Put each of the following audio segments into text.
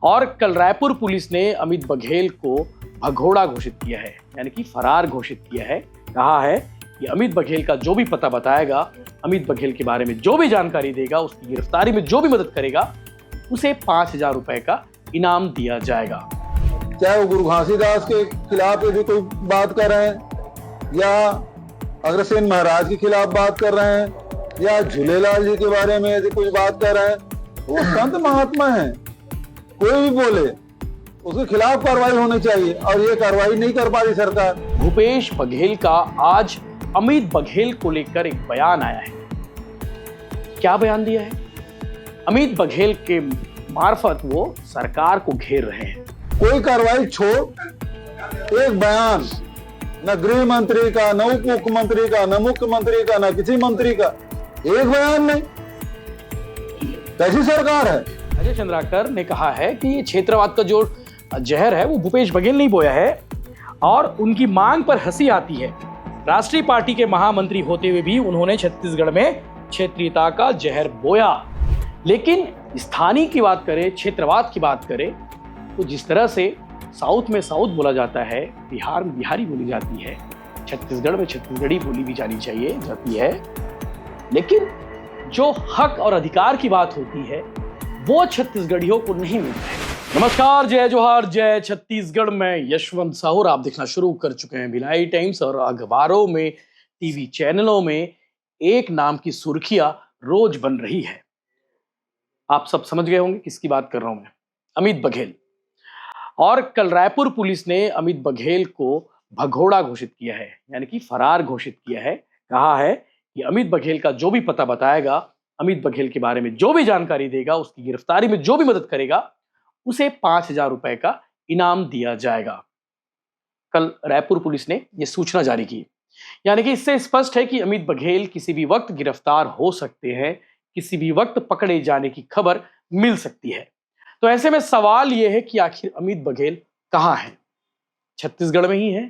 और कल रायपुर पुलिस ने अमित बघेल को भगोड़ा घोषित किया है, यानी कि फरार घोषित किया है। कहा है कि अमित बघेल का जो भी पता बताएगा, अमित बघेल के बारे में जो भी जानकारी देगा, उसकी गिरफ्तारी में जो भी मदद करेगा, उसे 5,000 रुपए का इनाम दिया जाएगा। चाहे वो गुरु घासीदास के खिलाफ यदि कोई बात कर रहे हैं, या अग्रसेन महाराज के खिलाफ बात कर रहे हैं, या झूलेलाल जी के बारे में यदि कोई बात कर रहे हैं, वो संत महात्मा हैं। कोई भी बोले उसके खिलाफ कार्रवाई होनी चाहिए, और ये कार्रवाई नहीं कर पा रही सरकार। भूपेश बघेल का आज अमित बघेल को लेकर एक बयान आया है। क्या बयान दिया है? अमित बघेल के मार्फत वो सरकार को घेर रहे हैं। कोई कार्रवाई छोड़, एक बयान, न गृह मंत्री का, न उप मुख्यमंत्री का, न मुख्यमंत्री का, न किसी मंत्री का, एक बयान नहीं। कैसी सरकार है? अजय चंद्राकर ने कहा है कि ये क्षेत्रवाद का जो जहर है वो भूपेश बघेल नहीं बोया है, और उनकी मांग पर हंसी आती है। राष्ट्रीय पार्टी के महामंत्री होते हुए भी उन्होंने छत्तीसगढ़ में क्षेत्रीयता का जहर बोया। लेकिन स्थानीय की बात करें, क्षेत्रवाद की बात करें, तो जिस तरह से साउथ में साउथ बोला जाता है, बिहार में बिहारी बोली जाती है, छत्तीसगढ़ में छत्तीसगढ़ी बोली भी जाती है, लेकिन जो हक और अधिकार की बात होती है वो छत्तीसगढ़ियों को नहीं मिलता है। नमस्कार, जय जोहार, जय छत्तीसगढ़ में यशवंत साहुर आप देखना शुरू कर चुके हैं भिलाई टाइम्स, और अखबारों में, टीवी चैनलों में एक नाम की सुर्खियां रोज बन रही है। आप सब समझ गए होंगे किसकी बात कर रहा हूं मैं, अमित बघेल। और कल रायपुर पुलिस ने अमित बघेल को भगोड़ा घोषित किया है, यानी कि फरार घोषित किया है। कहा है कि अमित बघेल का जो भी पता बताएगा, अमित बघेल के बारे में जो भी जानकारी देगा, उसकी गिरफ्तारी में जो भी मदद करेगा, उसे 5,000 रुपए का इनाम दिया जाएगा। कल रायपुर पुलिस ने यह सूचना जारी की, यानी कि इससे स्पष्ट है कि अमित बघेल किसी भी वक्त गिरफ्तार हो सकते हैं, किसी भी वक्त पकड़े जाने की खबर मिल सकती है। तो ऐसे में सवाल यह है कि आखिर अमित बघेल कहां है? छत्तीसगढ़ में ही है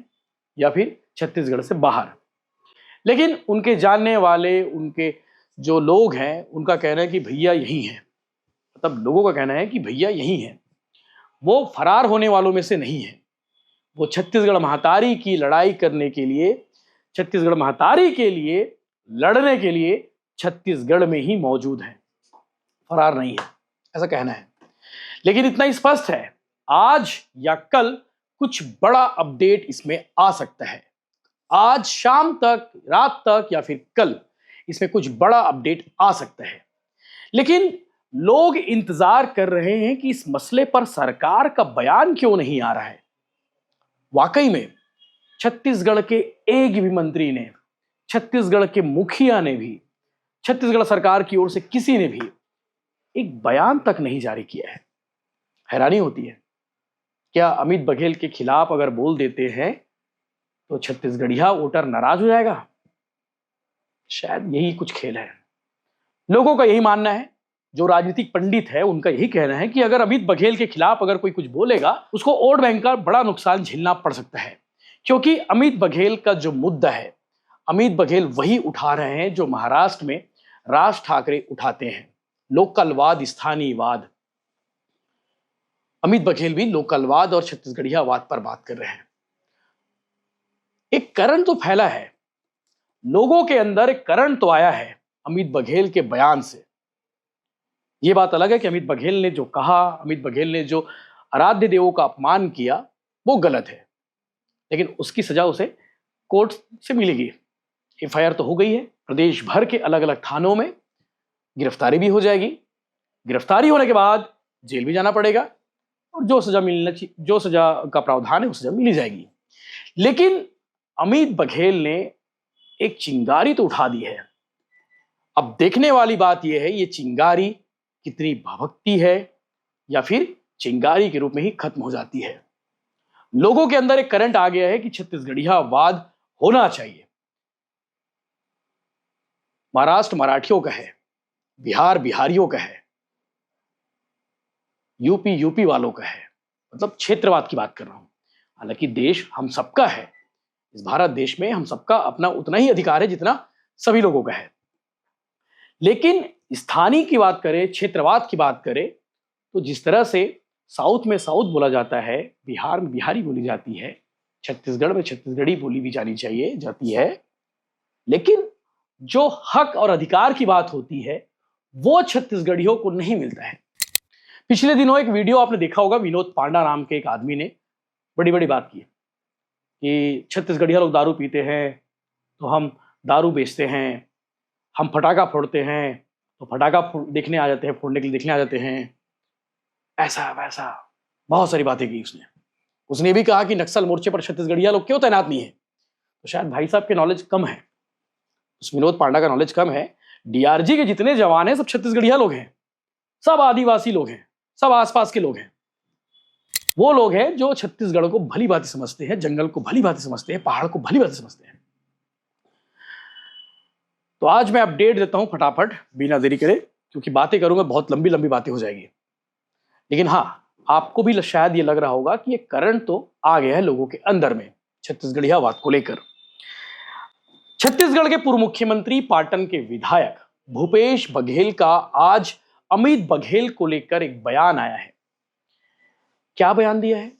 या फिर छत्तीसगढ़ से बाहर? लेकिन उनके जानने वाले, उनके जो लोग हैं, उनका कहना है कि भैया यही है। मतलब लोगों का कहना है कि भैया यही है, वो फरार होने वालों में से नहीं है। वो छत्तीसगढ़ महातारी की लड़ाई करने के लिए, छत्तीसगढ़ महातारी के लिए लड़ने के लिए छत्तीसगढ़ में ही मौजूद है, फरार नहीं है, ऐसा कहना है। लेकिन इतना स्पष्ट है, आज या कल कुछ बड़ा अपडेट इसमें आ सकता है। आज शाम तक, रात तक, या फिर कल इसमें कुछ बड़ा अपडेट आ सकता है। लेकिन लोग इंतजार कर रहे हैं कि इस मसले पर सरकार का बयान क्यों नहीं आ रहा है। वाकई में छत्तीसगढ़ के एक भी मंत्री ने, छत्तीसगढ़ के मुखिया ने भी, छत्तीसगढ़ सरकार की ओर से किसी ने भी एक बयान तक नहीं जारी किया है। हैरानी होती है, क्या अमित बघेल के खिलाफ अगर बोल देते हैं तो छत्तीसगढ़िया वोटर नाराज हो जाएगा? शायद यही कुछ खेल है। लोगों का यही मानना है, जो राजनीतिक पंडित है उनका यही कहना है कि अगर अमित बघेल के खिलाफ अगर कोई कुछ बोलेगा, उसको वोट बैंक का बड़ा नुकसान झेलना पड़ सकता है। क्योंकि अमित बघेल का जो मुद्दा है, अमित बघेल वही उठा रहे हैं जो महाराष्ट्र में राज ठाकरे उठाते हैं, लोकलवाद, स्थानीयवाद। अमित बघेल भी लोकलवाद और छत्तीसगढ़ियावाद पर बात कर रहे हैं। एक करंट तो फैला है, लोगों के अंदर एक करंट तो आया है अमित बघेल के बयान से। यह बात अलग है कि अमित बघेल ने जो कहा, अमित बघेल ने जो आराध्य देवों का अपमान किया, वो गलत है, लेकिन उसकी सजा उसे कोर्ट से मिलेगी। एफआईआर तो हो गई है, प्रदेश भर के अलग अलग थानों में गिरफ्तारी भी हो जाएगी। गिरफ्तारी होने के बाद जेल भी जाना पड़ेगा, और जो सजा का प्रावधान है वो सजा मिली जाएगी। लेकिन अमित बघेल ने एक चिंगारी तो उठा दी है। अब देखने वाली बात यह है, ये चिंगारी कितनी भभकती है या फिर चिंगारी के रूप में ही खत्म हो जाती है। लोगों के अंदर एक करंट आ गया है कि छत्तीसगढ़ियावाद होना चाहिए। महाराष्ट्र मराठियों का है, बिहार बिहारियों का है, यूपी यूपी वालों का है। मतलब क्षेत्रवाद की बात कर रहा हूं। हालांकि देश हम सबका है, इस भारत देश में हम सबका अपना उतना ही अधिकार है जितना सभी लोगों का है। लेकिन स्थानीय की बात करें, क्षेत्रवाद की बात करें, तो जिस तरह से साउथ में साउथ बोला जाता है, बिहार में बिहारी बोली जाती है, छत्तीसगढ़ में छत्तीसगढ़ी बोली भी जानी चाहिए जाती है। लेकिन जो हक और अधिकार की बात होती है वो छत्तीसगढ़ियों को नहीं मिलता है। पिछले दिनों एक वीडियो आपने देखा होगा, विनोद पांडा नाम के एक आदमी ने बड़ी बड़ी बात की कि छत्तीसगढ़िया लोग दारू पीते हैं तो हम दारू बेचते हैं, हम फटाका फोड़ते हैं तो फटाका देखने आ जाते हैं, फोड़ने के लिए देखने आ जाते हैं, ऐसा वैसा बहुत सारी बातें की उसने भी कहा कि नक्सल मोर्चे पर छत्तीसगढ़िया लोग क्यों तैनात नहीं है। तो शायद भाई साहब के नॉलेज कम है, उस विनोद पांडा का नॉलेज कम है। डीआरजी के जितने जवान हैं सब छत्तीसगढ़िया लोग हैं, सब आदिवासी लोग हैं, सब आसपास के लोग हैं। वो लोग हैं जो छत्तीसगढ़ को भली भांति समझते हैं, जंगल को भली भांति समझते हैं, पहाड़ को भली भांति समझते हैं। तो आज मैं अपडेट देता हूं फटाफट बिना देरी करे, क्योंकि बातें करूंगा बहुत लंबी लंबी बातें हो जाएगी। लेकिन हाँ, आपको भी शायद ये लग रहा होगा कि ये करंट तो आ गया है लोगों के अंदर में छत्तीसगढ़ियावाद को लेकर। छत्तीसगढ़ के पूर्व मुख्यमंत्री पाटन के विधायक भूपेश बघेल का आज अमित बघेल को लेकर एक बयान आया है। क्या बयान दिया है?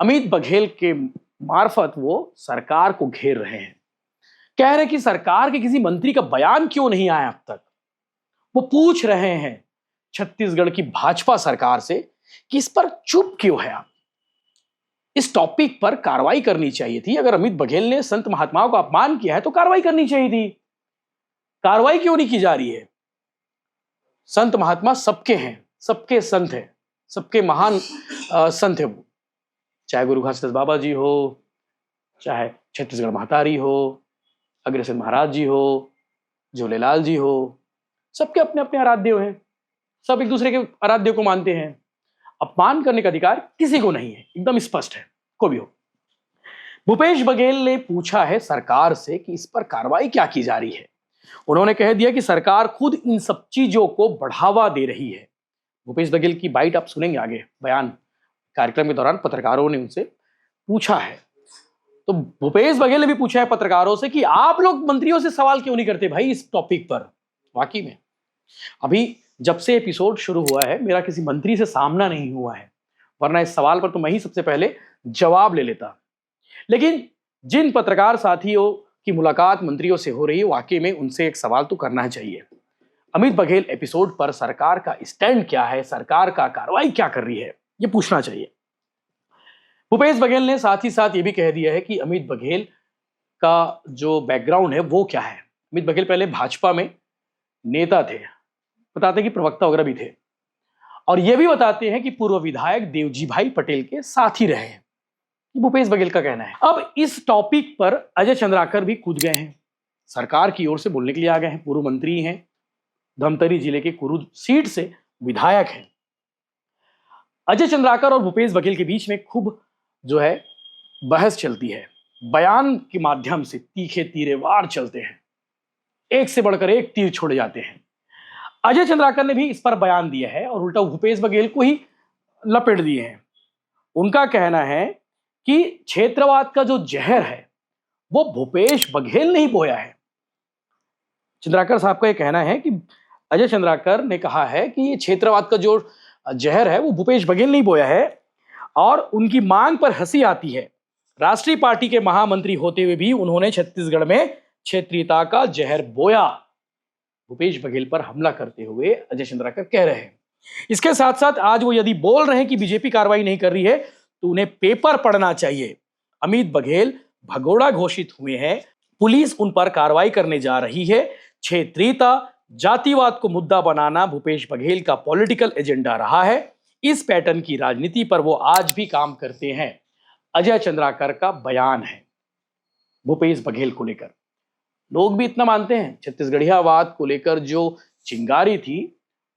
अमित बघेल के मार्फत वो सरकार को घेर रहे हैं, कह रहे हैं कि सरकार के किसी मंत्री का बयान क्यों नहीं आया अब तक। वो पूछ रहे हैं छत्तीसगढ़ की भाजपा सरकार से कि इस पर चुप क्यों है आप, इस टॉपिक पर कार्रवाई करनी चाहिए थी। अगर अमित बघेल ने संत महात्माओं का अपमान किया है तो कार्रवाई करनी चाहिए थी, कार्रवाई क्यों नहीं की जा रही है? संत महात्मा सबके हैं, सबके संत हैं, सबके महान संत है वो, चाहे गुरु घासीदास बाबा जी हो, चाहे छत्तीसगढ़ महतारी हो, अग्रसेन महाराज जी हो, झूलेलाल जी हो, सबके अपने अपने आराध्य हैं, सब एक दूसरे के आराध्य को मानते हैं। अपमान करने का अधिकार किसी को नहीं है, एकदम स्पष्ट है, कोई भी हो। भूपेश बघेल ने पूछा है सरकार से कि इस पर कार्रवाई क्या की जा रही है। उन्होंने कह दिया कि सरकार खुद इन सब चीजों को बढ़ावा दे रही है। भूपेश बघेल की बाइट आप सुनेंगे आगे, बयान कार्यक्रम के दौरान पत्रकारों ने उनसे पूछा है। तो भूपेश बघेल ने भी पूछा है पत्रकारों से कि आप लोग मंत्रियों से सवाल क्यों नहीं करते भाई इस टॉपिक पर। वाकई में अभी जब से एपिसोड शुरू हुआ है मेरा किसी मंत्री से सामना नहीं हुआ है, वरना इस सवाल पर तो मैं ही सबसे पहले जवाब ले लेता। लेकिन जिन पत्रकार साथियों की मुलाकात मंत्रियों से हो रही है, वाकई में उनसे एक सवाल तो करना चाहिए। अमित बघेल एपिसोड पर सरकार का स्टैंड क्या है, सरकार का कार्रवाई क्या कर रही है, ये पूछना चाहिए। भूपेश बघेल ने साथ ही साथ ये भी कह दिया है कि अमित बघेल का जो बैकग्राउंड है वो क्या है। अमित बघेल पहले भाजपा में नेता थे, बताते हैं कि प्रवक्ता वगैरह भी थे, और ये भी बताते हैं कि पूर्व विधायक देवजी भाई पटेल के साथ ही रहे हैं। भूपेश बघेल का कहना है। अब इस टॉपिक पर अजय चंद्राकर भी कूद गए हैं, सरकार की ओर से बोलने के लिए आ गए हैं। पूर्व मंत्री हैं, धमतरी जिले के कुरुद सीट से विधायक हैं। अजय चंद्राकर और भूपेश बघेल के बीच में खूब जो है बहस चलती है, बयान के माध्यम से तीखे तीरे वार चलते हैं, एक से बढ़कर एक तीर छोड़े जाते हैं। अजय चंद्राकर ने भी इस पर बयान दिया है और उल्टा भूपेश बघेल को ही लपेट दिए हैं। उनका कहना है कि क्षेत्रवाद का जो जहर है वो भूपेश बघेल नहीं बोया है। चंद्राकर साहब का यह कहना है कि अजय चंद्राकर ने कहा है कि ये क्षेत्रवाद का जो जहर है वो भूपेश बघेल नहीं बोया है, और उनकी मांग पर हंसी आती है। राष्ट्रीय पार्टी के महामंत्री होते हुए भी उन्होंने छत्तीसगढ़ में क्षेत्रीयता का जहर बोया। भूपेश बघेल पर हमला करते हुए अजय चंद्राकर कह रहे हैं। इसके साथ साथ आज वो यदि बोल रहे हैं कि बीजेपी कार्रवाई नहीं कर रही है तो उन्हें पेपर पढ़ना चाहिए। अमित बघेल भगोड़ा घोषित हुए हैं, पुलिस उन पर कार्रवाई करने जा रही है। क्षेत्रीयता, जातिवाद को मुद्दा बनाना भूपेश बघेल का पॉलिटिकल एजेंडा रहा है। इस पैटर्न की राजनीति पर वो आज भी काम करते हैं। अजय चंद्राकर का बयान है भूपेश बघेल को लेकर। लोग भी इतना मानते हैं, छत्तीसगढ़ियावाद को लेकर जो चिंगारी थी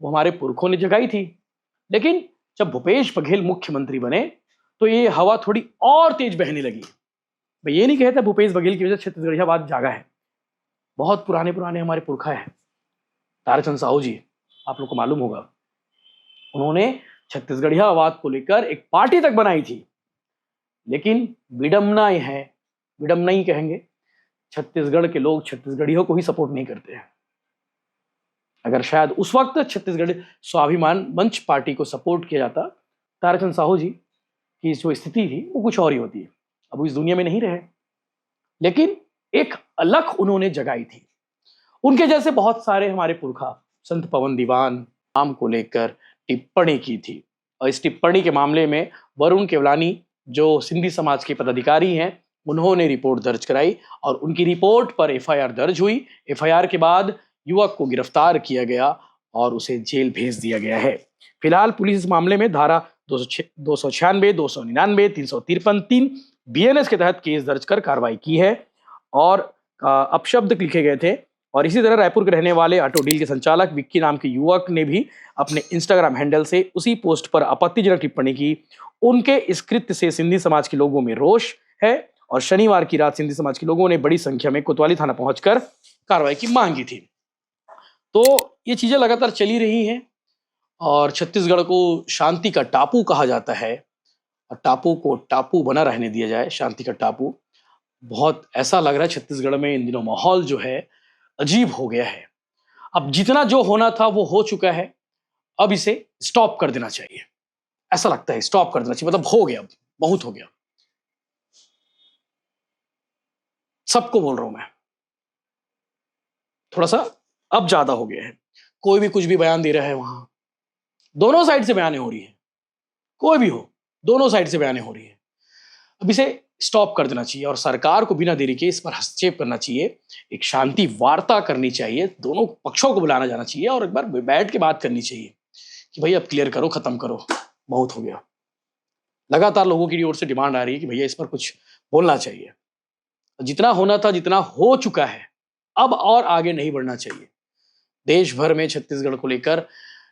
वो हमारे पुरखों ने जगाई थी, लेकिन जब भूपेश बघेल मुख्यमंत्री बने तो ये हवा थोड़ी और तेज बहने लगी। मैं ये नहीं कहता भूपेश बघेल की वजह से छत्तीसगढ़ियावाद जागा है, बहुत पुराने पुराने हमारे पुरखा है। ताराचंद साहू जी, आप लोग को मालूम होगा, उन्होंने छत्तीसगढ़ियावाद को लेकर एक पार्टी तक बनाई थी। लेकिन विडम्बना है, विडम्बना ही कहेंगे, छत्तीसगढ़ के लोग छत्तीसगढ़ियों को ही सपोर्ट नहीं करते हैं। अगर शायद उस वक्त छत्तीसगढ़ स्वाभिमान मंच पार्टी को सपोर्ट किया जाता ताराचंद साहू जी की जो स्थिति थी वो कुछ और ही होती है। अब वो इस दुनिया में नहीं रहे, लेकिन एक अलख उन्होंने जगाई थी। उनके जैसे बहुत सारे हमारे पुरखा संत पवन दीवान नाम को लेकर टिप्पणी की थी, और इस टिप्पणी के मामले में वरुण केवलानी जो सिंधी समाज के पदाधिकारी हैं, उन्होंने रिपोर्ट दर्ज कराई और उनकी रिपोर्ट पर एफआईआर दर्ज हुई। एफआईआर के बाद युवक को गिरफ्तार किया गया और उसे जेल भेज दिया गया है। फिलहाल पुलिस इस मामले में धारा 296, 299, 353, 3 बीएनएस के तहत केस दर्ज कर कार्रवाई की है और अपशब्द लिखे गए थे। और इसी तरह रायपुर के रहने वाले ऑटो डील के संचालक विक्की नाम के युवक ने भी अपने इंस्टाग्राम हैंडल से उसी पोस्ट पर आपत्तिजनक टिप्पणी की। उनके इस कृत्य से सिंधी समाज के लोगों में रोष है और शनिवार की रात सिंधी समाज के लोगों ने बड़ी संख्या में कोतवाली थाना पहुंचकर कार्रवाई की मांगी थी। तो ये चीजें लगातार चली रही हैं और छत्तीसगढ़ को शांति का टापू कहा जाता है और टापू को टापू बना रहने दिया जाए, शांति का टापू। बहुत ऐसा लग रहा है छत्तीसगढ़ में इन दिनों माहौल जो है अजीब हो गया है। अब जितना जो होना था वो हो चुका है, अब इसे स्टॉप कर देना चाहिए। ऐसा लगता है स्टॉप कर देना चाहिए, मतलब हो गया, अब बहुत हो गया। सबको बोल रहा हूं मैं, थोड़ा सा अब ज्यादा हो गया है। कोई भी कुछ भी बयान दे रहा है, वहां दोनों साइड से बयानें हो रही है, कोई भी हो, दोनों साइड से बयानें हो रही है। अब इसे स्टॉप कर देना चाहिए और सरकार को बिना देरी के इस पर हस्तक्षेप करना चाहिए। एक शांति वार्ता करनी चाहिए, दोनों पक्षों को बुलाना जाना चाहिए और एक बार बैठ के बात करनी चाहिए कि भाई अब क्लियर करो, खत्म करो, बहुत हो गया। लगातार लोगों की ओर से डिमांड आ रही है कि भैया इस पर कुछ बोलना चाहिए। जितना होना था, जितना हो चुका है, अब और आगे नहीं बढ़ना चाहिए। देश भर में छत्तीसगढ़ को लेकर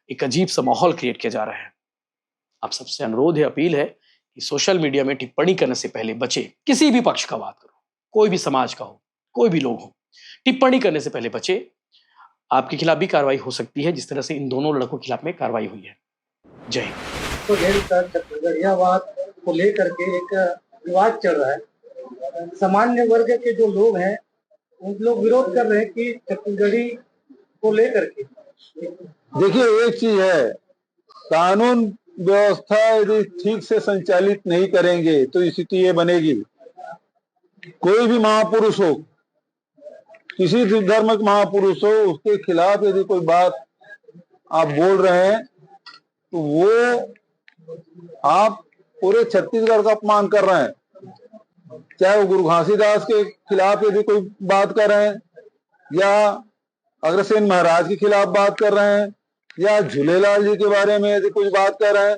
एक अजीब सा माहौल क्रिएट किया जा रहा है। आप सबसे अनुरोध है, अपील है कि सोशल मीडिया में टिप्पणी करने से पहले बचे। किसी भी पक्ष का बात करो, कोई भी समाज का हो, कोई भी लोग हो, टिप्पणी करने से पहले बचे। आपके खिलाफ भी कार्रवाई हो सकती है, जिस तरह से इन दोनों लड़कों के खिलाफ में कार्रवाई हुई है। जय हिंद। तो छत्तीसगढ़ियावाद को लेकर के एक विवाद चल रहा है। सामान्य वर्ग के जो लोग हैं, उन लोग विरोध कर रहे हैं कि छत्तीसगढ़ी को लेकर के। देखिए, एक चीज है, कानून व्यवस्था यदि ठीक से संचालित नहीं करेंगे तो स्थिति ये बनेगी। कोई भी महापुरुष हो, किसी भी धर्म का महापुरुष हो, उसके खिलाफ यदि कोई बात आप बोल रहे हैं तो वो आप पूरे छत्तीसगढ़ का अपमान कर रहे हैं। चाहे वो गुरु घासीदास के खिलाफ यदि कोई बात कर रहे हैं, या अग्रसेन महाराज के खिलाफ बात कर रहे हैं, या झूलेलाल जी के बारे में यदि कुछ बात कर रहे हैं,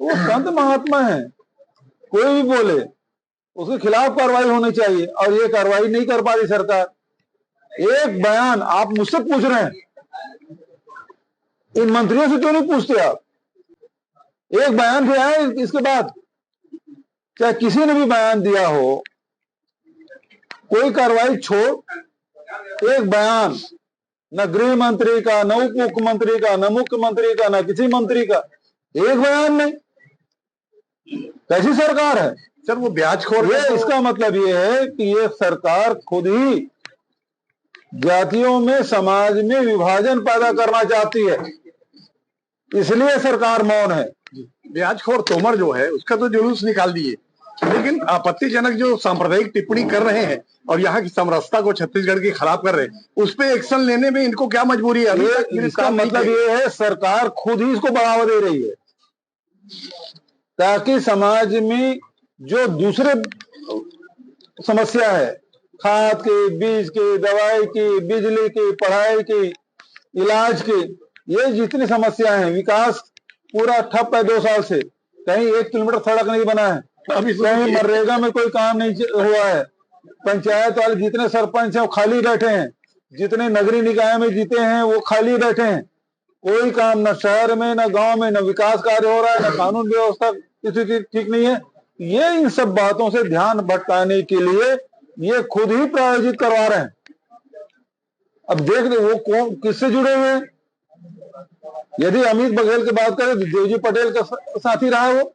वो संत महात्मा है। कोई भी बोले उसके खिलाफ कार्रवाई होनी चाहिए, और ये कार्रवाई नहीं कर पा रही सरकार। एक बयान आप मुझसे पूछ रहे हैं, इन मंत्रियों से क्यों नहीं पूछते आप? एक बयान भी आए इसके बाद, चाहे किसी ने भी बयान दिया हो, कोई कार्रवाई छोड़ एक बयान, न गृह मंत्री का, न उप मुख्यमंत्री का, न मुख्यमंत्री का, न किसी मंत्री का, एक बयान नहीं। कैसी सरकार है सर, वो ब्याजखोर ये? इसका मतलब ये है कि ये सरकार खुद ही जातियों में, समाज में विभाजन पैदा करना चाहती है, इसलिए सरकार मौन है। ब्याजखोर तोमर जो है उसका तो जुलूस निकाल दिए, लेकिन आपत्तिजनक जो सांप्रदायिक टिप्पणी कर रहे हैं और यहाँ की समरसता को छत्तीसगढ़ के खिलाफ कर रहे हैं, उस पे एक्शन लेने में इनको क्या मजबूरी है? इसका मतलब ये है सरकार खुद ही इसको बढ़ावा दे रही है, ताकि समाज में जो दूसरे समस्या है, खाद के, बीज के, दवाई की, बिजली की, पढ़ाई की, इलाज की, ये जितनी समस्याएं हैं, विकास पूरा ठप है 2 साल से। कहीं 1 किलोमीटर सड़क नहीं बना है, अभी कहीं मनरेगा में कोई काम नहीं हुआ है, पंचायत वाले जितने सरपंच हैं वो खाली बैठे हैं, जितने नगरीय निकाय में जीते हैं वो खाली बैठे हैं। कोई काम न शहर में, न गांव में, न विकास कार्य हो रहा है, न कानून व्यवस्था किसी की ठीक नहीं है। ये इन सब बातों से ध्यान भटकाने के लिए ये खुद ही प्रायोजित करवा रहे हैं। अब देख रहे वो कौन किससे जुड़े हुए हैं। यदि अमित बघेल की बात करें तो देवजी पटेल का साथी रहा है वो,